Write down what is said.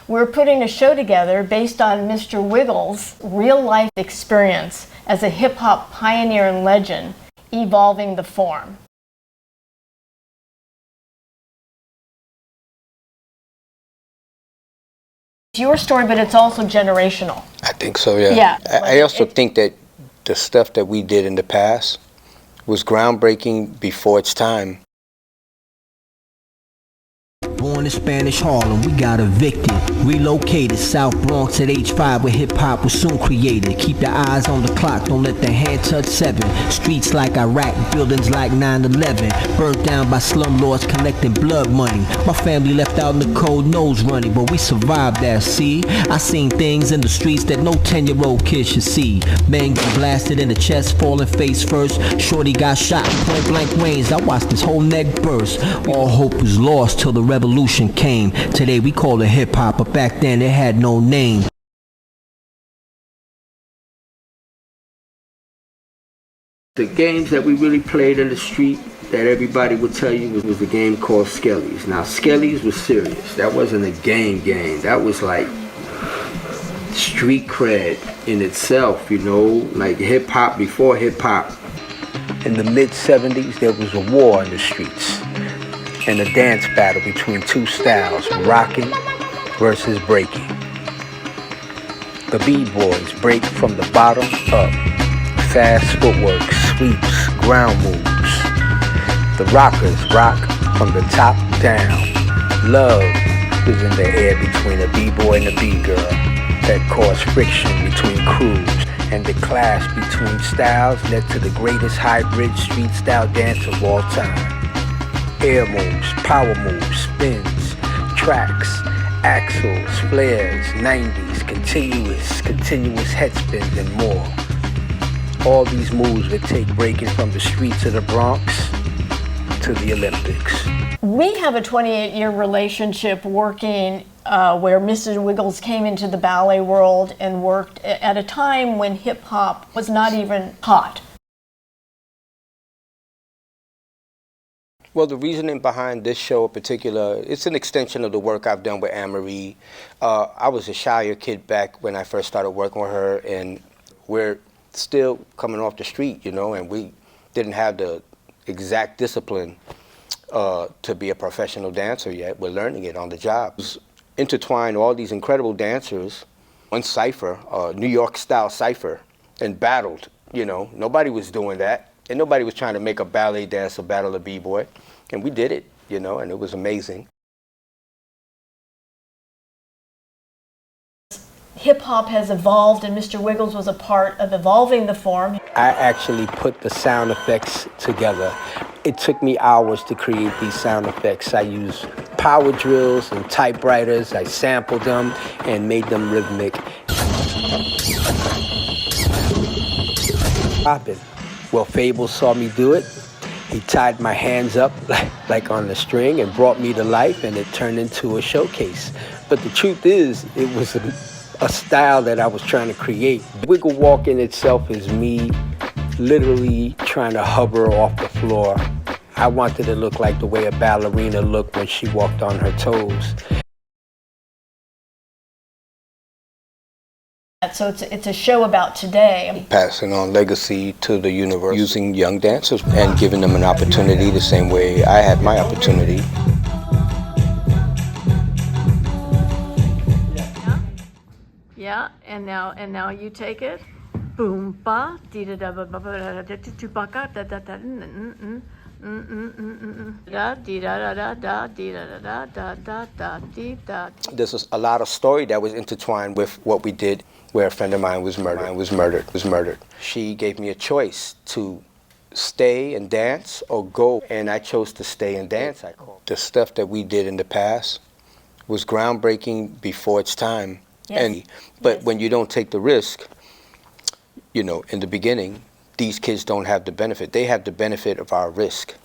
We're putting a show together based on Mr. Wiggles' real-life experience as a hip-hop pioneer and legend, evolving the form. It's your story, but it's also generational. I think so, yeah. Yeah. I also think that the stuff that we did in the past was groundbreaking before its time. Born in Spanish Harlem, we got evicted, relocated South Bronx at age 5 where hip-hop was soon created. Keep your eyes on the clock, don't let the hand touch 7. Streets like Iraq, buildings like 9/11, burnt down by slumlords collecting blood money. My family left out in the cold, nose running, but we survived that, see? I seen things in the streets that no 10-year-old kid should see. Man got blasted in the chest, falling face first. Shorty got shot in point blank range. I watched his whole neck burst. All hope was lost till the revolution came. Today we call it hip-hop, but back then it had no name. The games that we really played in the street that everybody would tell you was a game called Skellies. Now Skellies was serious. That wasn't a game. That was like street cred in itself, you know, like hip-hop before hip-hop. In the mid-70s, there was a war in the streets and a dance battle between two styles, rocking versus breaking. The B-boys break from the bottom up, fast footwork, sweeps, ground moves. The rockers rock from the top down. Love was in the air between a B-boy and a B-girl that caused friction between crews, and the clash between styles led to the greatest hybrid street style dance of all time. Air moves, power moves, spins, tracks, axles, flares, 90s, continuous head spins and more. All these moves would take breaking from the streets of the Bronx to the Olympics. We have a 28-year relationship working where Mr. Wiggles came into the ballet world and worked at a time when hip-hop was not even hot. Well, the reasoning behind this show in particular, it's an extension of the work I've done with Anne-Marie. I was a shyer kid back when I first started working with her, and we're still coming off the street, you know, and we didn't have the exact discipline to be a professional dancer yet. We're learning it on the job. Intertwined all these incredible dancers, one cypher, New York style cypher, and battled, you know. Nobody was doing that. And nobody was trying to make a ballet dance or battle a b-boy. And we did it, you know, and it was amazing. Hip-hop has evolved, and Mr. Wiggles was a part of evolving the form. I actually put the sound effects together. It took me hours to create these sound effects. I used power drills and typewriters. I sampled them and made them rhythmic. Well, Fable saw me do it. He tied my hands up like on the string and brought me to life, and it turned into a showcase. But the truth is, it was a style that I was trying to create. Wiggle walk in itself is me literally trying to hover off the floor. I wanted to look like the way a ballerina looked when she walked on her toes. So it's a show about today. Passing on legacy to the universe, using young dancers and giving them an opportunity the same way I had my opportunity. Yeah, and now you take it. Boom ba dee da da ba ba da da da ba da da da da dee da da da dee da da da da da dee da. There's a lot of story that was intertwined with what we did, where a friend of mine was murdered. She gave me a choice to stay and dance or go, and I chose to stay and dance. The stuff that we did in the past was groundbreaking before its time. Yes. But when you don't take the risk, you know, in the beginning, these kids don't have the benefit. They have the benefit of our risk.